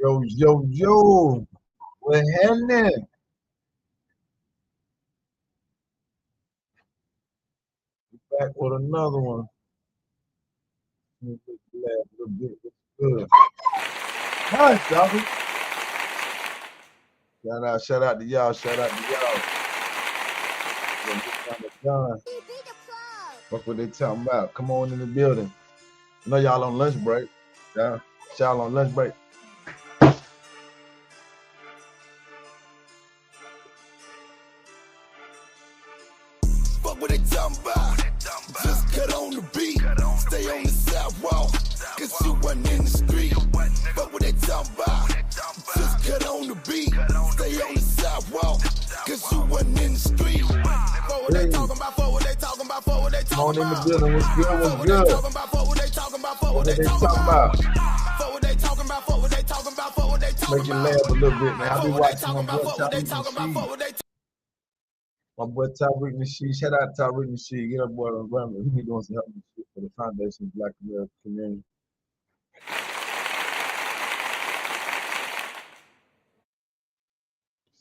Yo, yo, yo, what happening? Back with another one. Let me make you laugh a little bit. It's good. Hush, doggy. Shout out to y'all. Shout out to y'all. Yo, this time is done. Fuck what they talking about. Come on in the building. I know y'all on lunch break. Yeah, y'all on lunch break. Fuck what they talking about. Just cut on the beat. Stay on the sidewalk. Cause you wasn't in the street. Fuck what they talking about. Just cut on the beat. Stay on the sidewalk. Cause you wasn't in the street. Fuck what they talking about. Fuck what they talking about. Fuck what they Come on talking in the about. building. What's good? What's good? Fuck what they talking about. Fuck what they What talking they about. talking about? Fuck what they talking about. Fuck what they talking about. Fuck what they talking Make you about. laugh a little bit, man. I be Fuck what they watching talking my about. boy Fuck what they Tyreek talking about. Fuck Nasheed. what they. My boy Tyreek Nasheed. Shout out to Tyreek Nasheed. Get up, boy, and run. He be doing some helping shit for the Foundation of Black American Community.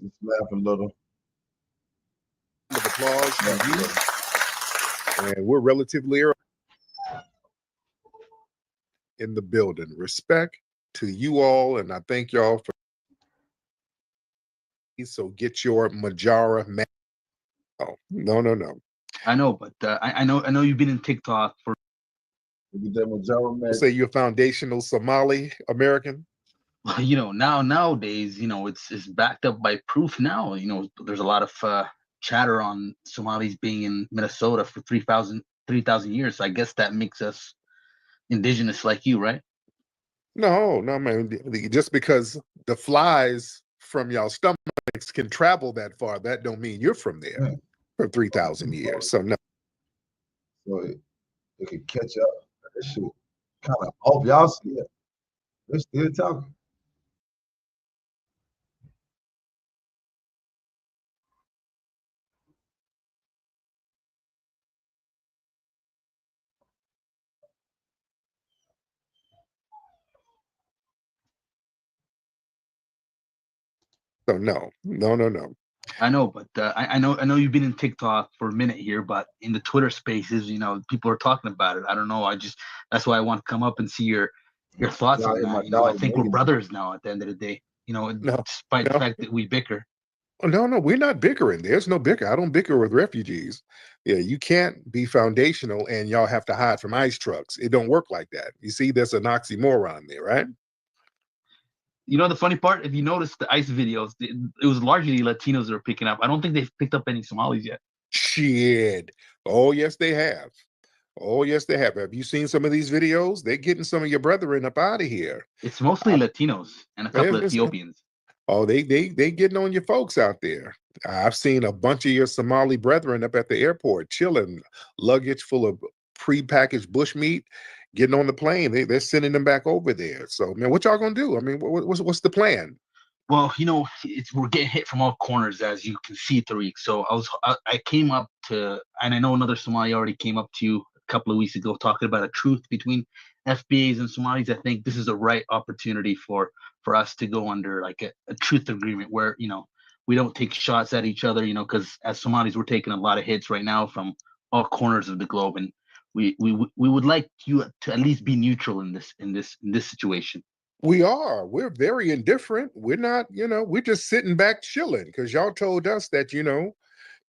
Just laugh a little. Round of applause Laugh a for little. you. And we're relatively early in the building. Respect to you all, and I thank y'all for. So get your Majara man. Oh, no. I know, but I know you've been in TikTok for. We get that Majara man. Say you're foundational Somali American. Nowadays, it's backed up by proof now. There's a lot of chatter on Somalis being in Minnesota for 3,000 years. So I guess that makes us indigenous like you, right? No, man. Just because the flies from y'all stomachs can travel that far, that don't mean you're from there Yeah. for 3,000 years. So no. So it could catch up. That shit kind of off. Y'all see it. They're still talking. So no. I know, but I know you've been in TikTok for a minute here, but in the Twitter Spaces, people are talking about it. I don't know. That's why I want to come up and see your thoughts Y'all on hear my that. I dog think we're Megan. brothers now. At the end of the day, No, despite the fact that we bicker. No, we're not bickering. There's no bicker. I don't bicker with refugees. Yeah, you can't be foundational and y'all have to hide from ICE trucks. It don't work like that. You see, there's an oxymoron there, right? The funny part, if you notice the ICE videos, it was largely Latinos that are picking up. I don't think they've picked up any Somalis yet. Shit. Oh, yes, they have. Oh, yes, they have. Have you seen some of these videos? They're getting some of your brethren up out of here. It's mostly Latinos and a couple of Ethiopians. Oh, they getting on your folks out there. I've seen a bunch of your Somali brethren up at the airport chilling, luggage full of prepackaged bushmeat, getting on the plane. They're sending them back over there. So, man, what y'all gonna do? I mean, what's the plan? Well, we're getting hit from all corners, as you can see, Tariq. So I came up to, and I know another Somali already came up to you a couple of weeks ago talking about a truth between FBAs and Somalis. I think this is the right opportunity for us to go under like a truth agreement where we don't take shots at each other. Because as Somalis we're taking a lot of hits right now from all corners of the globe, and we would like you to at least be neutral in this situation. We're very indifferent. We're not, we're just sitting back chilling because y'all told us that,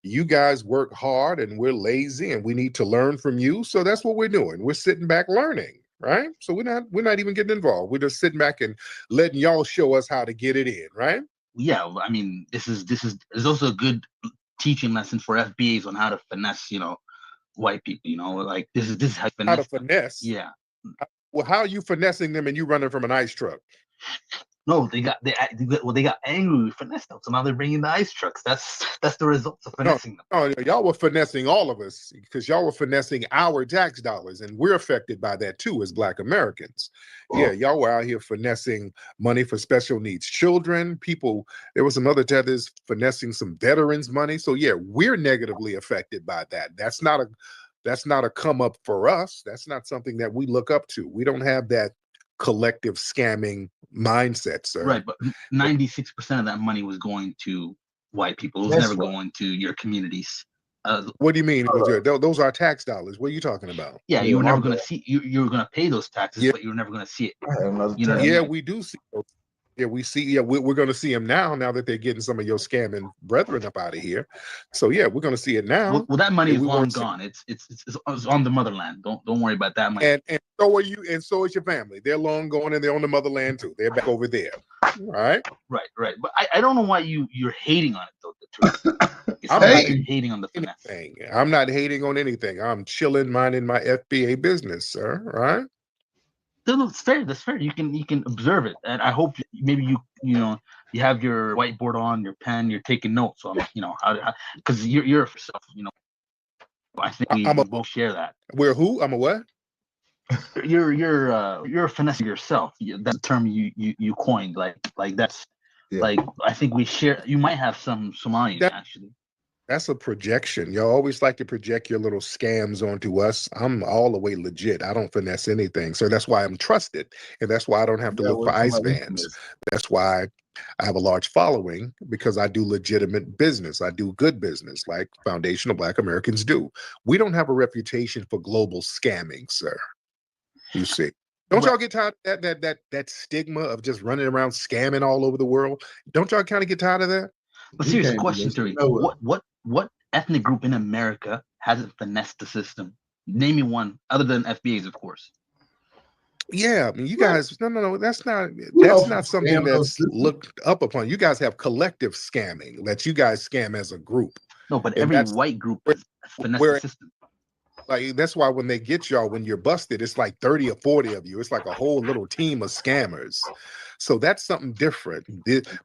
you guys work hard and we're lazy and we need to learn from you. So that's what we're doing. We're sitting back learning, right? So we're not even getting involved. We're just sitting back and letting y'all show us how to get it in, right? Yeah, I mean, this is also a good teaching lesson for FBAs on how to finesse, white people. Like this is how to finesse. Yeah. Well, how are you finessing them and you running from an ICE truck? No, they got angry. We finessed them, so now they're bringing the ICE trucks. That's the results of finessing them. Oh, y'all were finessing all of us because y'all were finessing our tax dollars, and we're affected by that too as Black Americans. Yeah, y'all were out here finessing money for special needs children, people. There was some other tethers finessing some veterans' money. So yeah, we're negatively affected by that. That's not a come up for us. That's not something that we look up to. We don't have that collective scamming mindset, sir. Right, but 96% of that money was going to white people. It was That's never what- going to your communities. What do you mean? Those are tax dollars. What are you talking about? Yeah, Yeah, you were my never going to bad. see. You were going to pay those taxes, Yeah. but you were never going to see it. I had another You know what I tab. mean? Yeah, Like, we do see those. Yeah, we see. Yeah, we're going to see them now that they're getting some of your scamming brethren up out of here. So yeah, we're going to see it now. well, that money and is we long weren't see- gone. It's on the motherland. Don't worry about that money. And so are you, and so is your family. They're long gone, and they're on the motherland too. They're back over there. All right. Right. But I don't know why you're hating on it though. The truth. It I'm sounds like hating. you're hating on the finesse. Anything. I'm not hating on anything. I'm chilling, minding my FBA business, sir. Right? No, it's fair. That's fair. You can observe it, and I hope maybe you have your whiteboard on, your pen, you're taking notes on because you're yourself. I think we both share that. We're who? I'm a what? You're finessing yourself. That's a term you coined. Like that's Yeah. like I think we share. You might have some Somalian actually. That's a projection. Y'all always like to project your little scams onto us. I'm all the way legit. I don't finesse anything. So that's why I'm trusted. And that's why I don't have to look for ICE vans. That's why I have a large following, because I do legitimate business. I do good business like Foundational Black Americans do. We don't have a reputation for global scamming, sir. You see. Don't y'all get tired of that stigma of just running around scamming all over the world? Don't y'all kind of get tired of that? A serious question, Tariq. What ethnic group in America hasn't finessed the system? Name me one, other than FBAs, of course. Yeah, I mean, you guys, no, that's not something that's looked up upon. You guys have collective scamming that you guys scam as a group. No, but every white group has finessed the system. Like, that's why when they get y'all, when you're busted, it's like 30 or 40 of you. It's like a whole little team of scammers. So that's something different,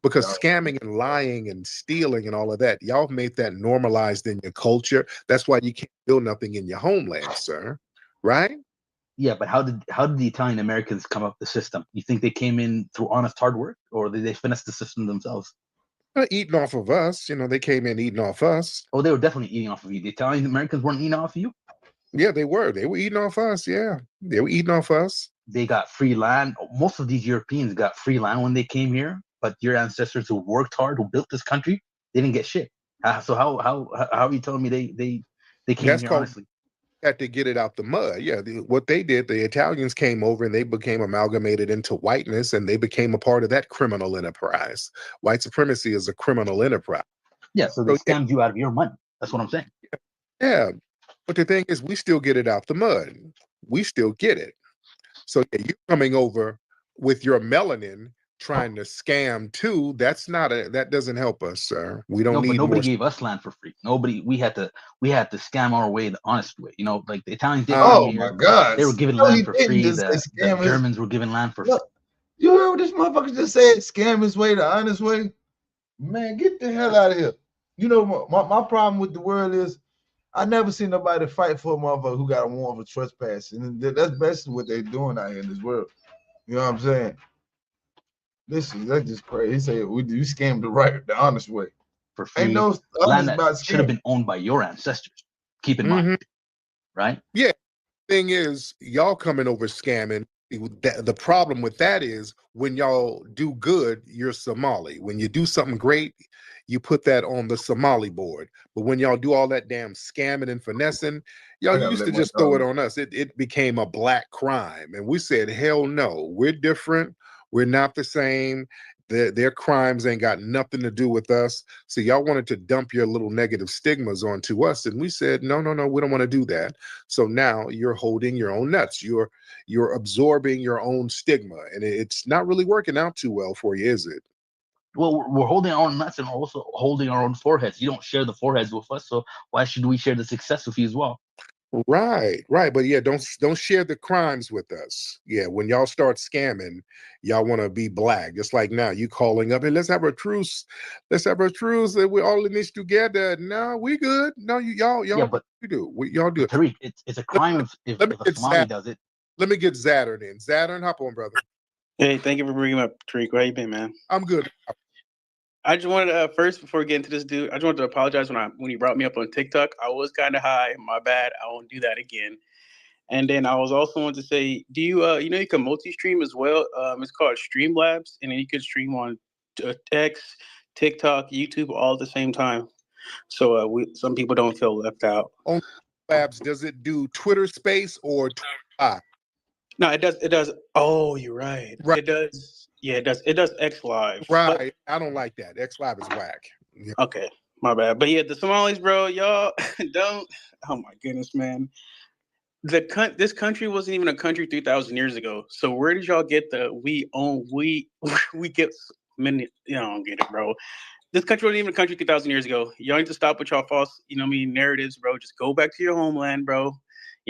because scamming and lying and stealing and all of that, y'all have made that normalized in your culture. That's why you can't build nothing in your homeland, sir. Right? Yeah, but how did the Italian Americans come up with the system? You think they came in through honest hard work, or did they finesse the system themselves? Eating off of us. They came in eating off us. Oh, they were definitely eating off of you. The Italian Americans weren't eating off of you? Yeah, they were. They were eating off us. Yeah, they were eating off us. They got free land. Most of these Europeans got free land when they came here, but your ancestors who worked hard, who built this country, they didn't get shit. So how are you telling me they came here honestly? Had to get it out the mud. Yeah, what they did, the Italians came over and they became amalgamated into whiteness, and they became a part of that criminal enterprise. White supremacy is a criminal enterprise. Yeah, so they scammed you out of your money. That's what I'm saying. Yeah, but the thing is, we still get it out the mud. We still get it. So you're coming over with your melanin trying to scam too. That doesn't help us, sir. We don't need. But nobody gave us land for free. We had to scam our way the honest way. Like the Italians did. Oh my God! They were giving land for free. The Germans were giving land for free. You heard what this motherfucker just said? Scam his way the honest way. Man, get the hell out of here. My problem with the world is I never seen nobody fight for a motherfucker who got a warrant for trespassing. And that's basically what they're doing out here in this world. You know what I'm saying? That's just crazy. He said you scammed the honest way. For free. Ain't no land that should have been owned by your ancestors. Keep in mind. Right? Yeah. Thing is, y'all coming over scamming. The problem with that is when y'all do good, you're Somali. When you do something great, you put that on the Somali board. But when y'all do all that damn scamming and finessing, y'all used to just throw it on us. It became a black crime. And we said, hell no, we're different. We're not the same. Their crimes ain't got nothing to do with us. So y'all wanted to dump your little negative stigmas onto us. And we said, no, we don't want to do that. So now you're holding your own nuts. You're absorbing your own stigma. And it's not really working out too well for you, is it? Well, we're holding our own nuts and also holding our own foreheads. You don't share the foreheads with us, so why should we share the success with you as well? Right. But yeah, don't share the crimes with us. Yeah, when y'all start scamming, y'all want to be black. Just like now, you calling up, hey, let's have a truce. Let's have a truce. We're all in this together. No, we good. No, y'all. Yeah, but you do. Y'all do. Tariq, it's a crime if a Somali does it. Let me get Zattern in. Zattern, hop on, brother. Hey, thank you for bringing up Tariq. How you been, man? I'm good. I just wanted to first, before we get into this, dude, I just wanted to apologize when he brought me up on TikTok. I was kind of high. My bad. I won't do that again. And then I was also want to say, do you you can multi-stream as well. It's called Streamlabs, and then you can stream on X, TikTok, YouTube all at the same time. So some people don't feel left out. On Labs, does it do Twitter Space or Twitter? No, it does. It does. Oh, you're right. Right. It does. Yeah, it does. It does X Live. Right. I don't like that. X Live is whack. Yeah. Okay, my bad. But yeah, the Somalis, bro, y'all don't. Oh my goodness, man. This country wasn't even a country 3,000 years ago. So where did y'all get the we get many? You know, I don't get it, bro. This country wasn't even a country 3,000 years ago. Y'all need to stop with y'all false, narratives, bro. Just go back to your homeland, bro.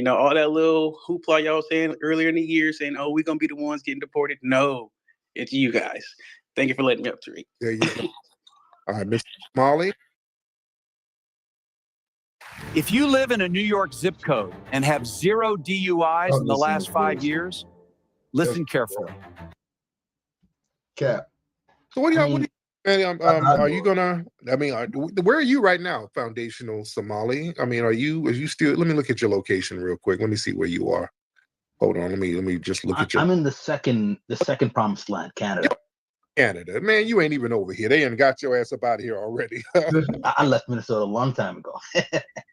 All that little hoopla y'all saying earlier in the year, saying, "Oh, we're gonna be the ones getting deported." No, it's you guys. Thank you for letting me up, Tariq. There you go. All right, Mr. Smalley. If you live in a New York zip code and have 0 DUIs in the last 5 years, listen carefully. Cap. So what do y'all? Are you gonna? I mean, where are you right now, Foundational Somali? I mean, are you still? Let me look at your location real quick. Let me see where you are. Hold on. Let me just look at your. I'm in the second promised land, Canada. Canada, man, you ain't even over here. They ain't got your ass up out of here already. I left Minnesota a long time ago.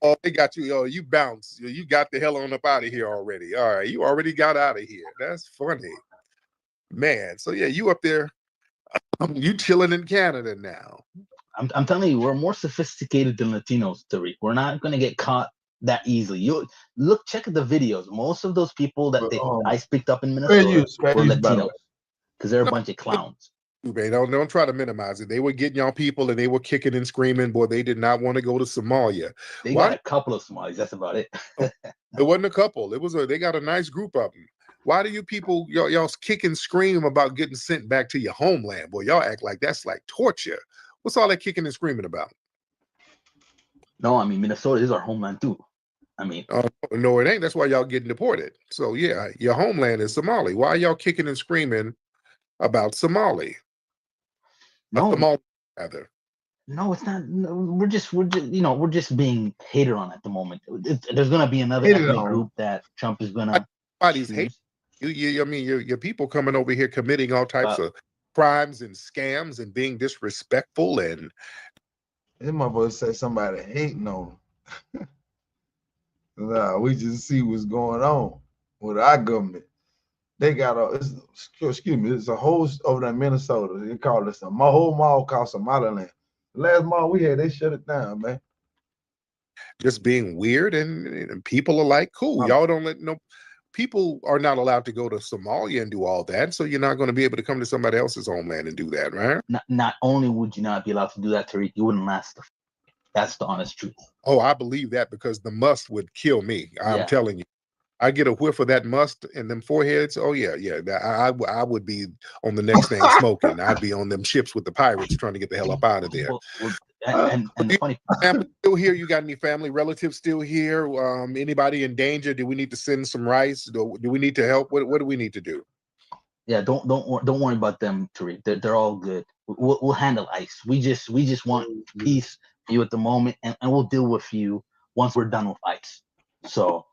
Oh, they got you. Oh, you bounced. You got the hell on up out of here already. All right, you already got out of here. That's funny, man. So yeah, you up there. You chilling in Canada now. I'm telling you, we're more sophisticated than Latinos, Tariq. We're not going to get caught that easily. You check the videos. Most of those people that I picked up in Minnesota were Latinos because they're a bunch of clowns. Don't try to minimize it. They were getting y'all people and they were kicking and screaming. Boy, they did not want to go to Somalia. They got a couple of Somalis. That's about it. It wasn't a couple. They got a nice group of them. Why do you people y'all kick and scream about getting sent back to your homeland? Boy, y'all act like that's like torture. What's all that kicking and screaming about? No, I mean Minnesota is our homeland too. I mean, no, it ain't. That's why y'all getting deported. So yeah, your homeland is Somali. Why are y'all kicking and screaming about Somali? No, Somali, rather. No, it's not. No, we're just being hated on at the moment. There's gonna be another ethnic group that Trump is gonna. Everybody's hating you. I mean, your people coming over here committing all types of crimes and scams and being disrespectful and. This motherfucker said somebody hating on him. Nah, we just see what's going on with our government. They got it's a host over there in Minnesota. They call it a whole mall called Somaliland. The last mall we had, they shut it down, man. Just being weird and people are like, cool. Y'all don't let people are not allowed to go to Somalia and do all that. So you're not going to be able to come to somebody else's homeland and do that, right? Not only would you not be allowed to do that, Tariq, you wouldn't last. That's the honest truth. Oh, I believe that because the must would kill me. I'm telling you. I get a whiff of that must and them foreheads. Oh yeah. I would be on the next thing smoking. I'd be on them ships with the pirates trying to get the hell up out of there. And the funny family still here? You got any family relatives still here? Anybody in danger? Do we need to send some rice? Do we need to help? What do we need to do? Yeah, don't worry about them, Tariq. They're all good. We'll handle ICE. We just want peace for you at the moment, and we'll deal with you once we're done with ICE. So,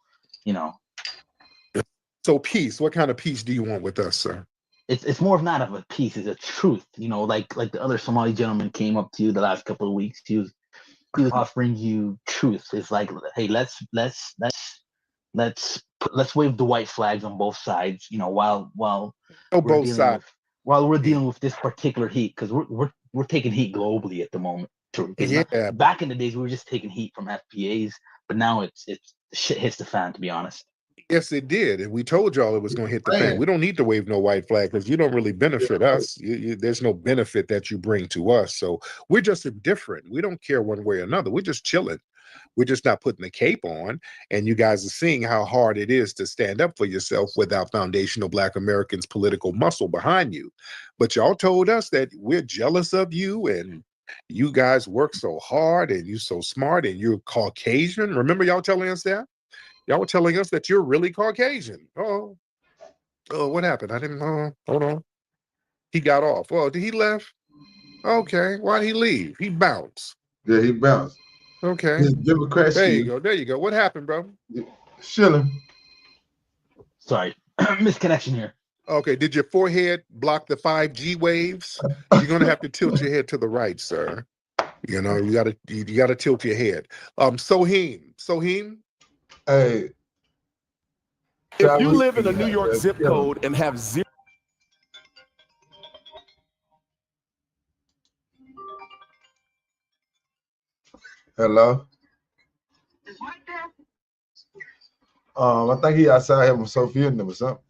So peace. What kind of peace do you want with us, sir? It's more of not of a peace. It's a truth. Like the other Somali gentleman came up to you the last couple of weeks. He was offering you truth. It's like, hey, let's wave the white flags on both sides. While both sides. While we're dealing with this particular heat, because we're taking heat globally at the moment. Yeah. Back in the days, we were just taking heat from FBAs, but now it's shit hits the fan. To be honest. Yes, it did. And we told y'all it was going to hit the fan. We don't need to wave no white flag because you don't really benefit us. There's no benefit that you bring to us. So we're just indifferent. We don't care one way or another. We're just chilling. We're just not putting the cape on. And you guys are seeing how hard it is to stand up for yourself without foundational Black Americans' political muscle behind you. But y'all told us that we're jealous of you and you guys work so hard and you're so smart and you're Caucasian. Remember y'all telling us that? Y'all were telling us that you're really Caucasian. Oh, what happened? I didn't know. Hold on. He got off. Oh, did he left? Okay. Why'd he leave? He bounced. Yeah, he bounced. Okay. There you go. What happened, bro? Chilling. Sorry, misconnection here. Okay, did your forehead block the 5G waves? You're gonna have to tilt your head to the right, sir. You know, you gotta tilt your head. Soheem. Hey, If you live in a New York zip yeah. code and have zero. Hello. I think he outside having Sophia and them or something.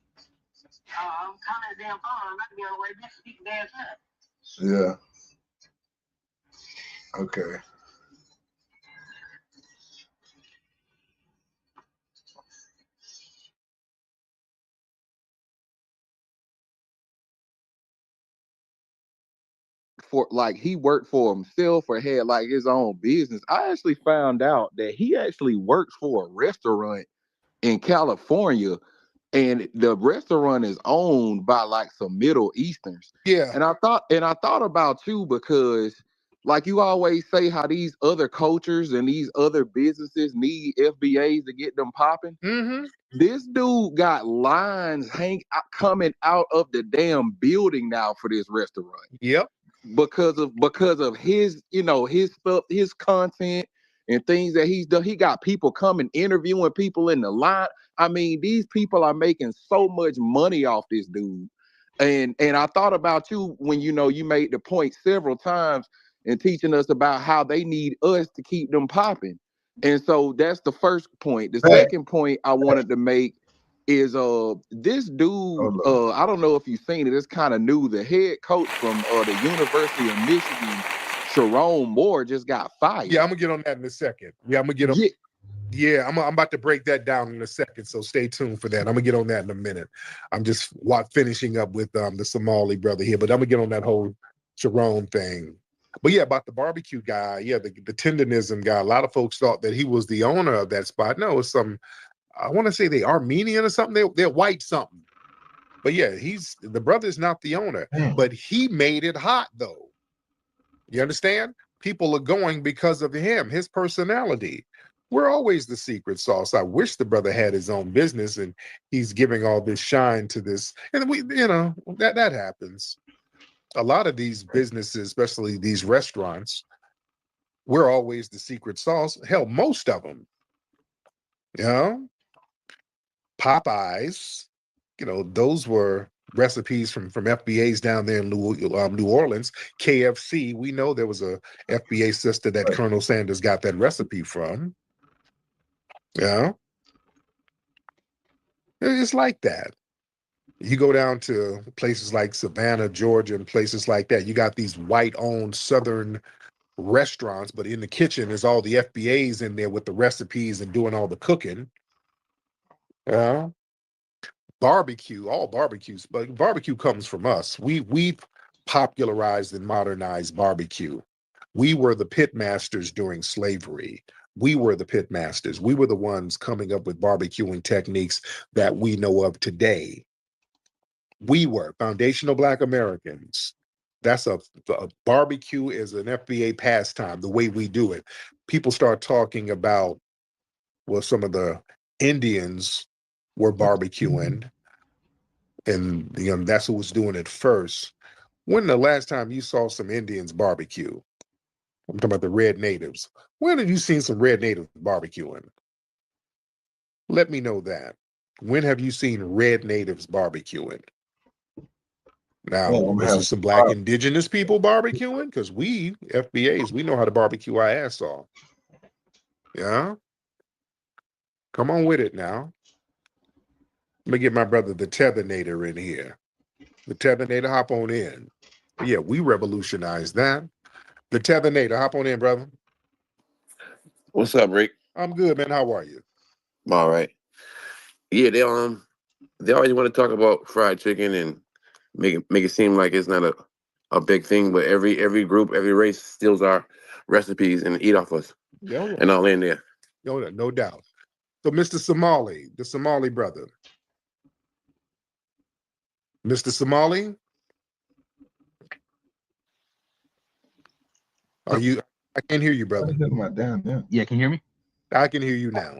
I'm kind of damn phone. I'm not gonna wait next week damn time. Yeah. Okay. For like he worked for himself or had like his own business. I actually found out that he actually works for a restaurant in California, and the restaurant is owned by like some Middle Easterns. Yeah. And I thought about you because like you always say how these other cultures and these other businesses need FBAs to get them popping. Mm-hmm. This dude got lines coming out of the damn building now for this restaurant. Yep. Because of his, his stuff, his content and things that he's done. He got people coming interviewing people in the line. I mean, these people are making so much money off this dude. And I thought about you when you made the point several times in teaching us about how they need us to keep them popping. And so that's the first point. The second point I wanted to make is this dude, I don't know if you've seen it, it's kind of new. The head coach from the University of Michigan, Sharon Moore, just got fired. Yeah, I'm gonna get on that in a second. Yeah, I'm gonna get on. Yeah, I'm about to break that down in a second, so stay tuned for that. I'm gonna get on that in a minute. I'm just finishing up with the Somali brother here, but I'm gonna get on that whole Sharon thing. But yeah, about the barbecue guy, yeah, the tendonism guy. A lot of folks thought that he was the owner of that spot. No, it's some, I want to say they Armenian or something. They're white something. But yeah, the brother's not the owner, but he made it hot though. You understand? People are going because of him, his personality. We're always the secret sauce. I wish the brother had his own business and he's giving all this shine to this. And that happens. A lot of these businesses, especially these restaurants, we're always the secret sauce. Hell, most of them. Popeyes, those were recipes from FBAs down there in New Orleans. KFC, we know there was a FBA sister that Colonel Sanders got that recipe from. Yeah. It's like that. You go down to places like Savannah, Georgia, and places like that. You got these white-owned Southern restaurants, but in the kitchen is all the FBAs in there with the recipes and doing all the cooking. Barbecue, all barbecues, but barbecue comes from us. We've popularized and modernized barbecue. We were the pit masters during slavery. We were the pit masters. We were the ones coming up with barbecuing techniques that we know of today. We were foundational Black Americans. That's a barbecue is an FBA pastime, the way we do it. People start talking about, well, some of the Indians were barbecuing, and that's who was doing it first. When the last time you saw some Indians barbecue? I'm talking about the red natives. When have you seen some red natives barbecuing? Let me know that. When have you seen red natives barbecuing? Now, this is some Black indigenous people barbecuing, because we, FBAs, we know how to barbecue our ass off. Yeah? Come on with it now. Let me get my brother, the Tethernator, in here. The Tethernator, hop on in. Yeah, we revolutionized that. The Tethernator, hop on in, brother. What's up, Rick? I'm good, man. How are you? I'm all right. Yeah, they always want to talk about fried chicken and make it seem like it's not a big thing, but every group, every race steals our recipes and eat off us. Yeah. And all in there. No doubt. So, Mr. Somali, the Somali brother. Mr. Somali? Are you? I can't hear you, brother. Yeah, can you hear me? I can hear you now.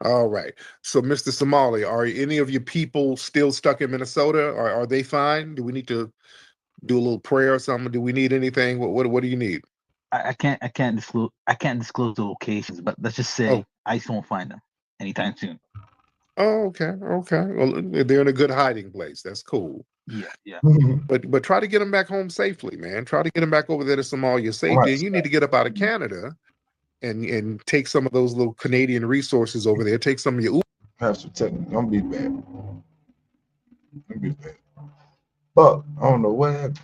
All right. So, Mr. Somali, are any of your people still stuck in Minnesota? Or are they fine? Do we need to do a little prayer or something? Do we need anything? What do you need? I can't disclose the locations, but let's just say ICE won't find them anytime soon. Oh, okay. Well, they're in a good hiding place. That's cool. Yeah. But try to get them back home safely, man. Try to get them back over there to Somalia safely. And you need to get up out of Canada and take some of those little Canadian resources over there. Take some of your Have some technique. Don't be bad. Don't be bad. But I don't know what happened.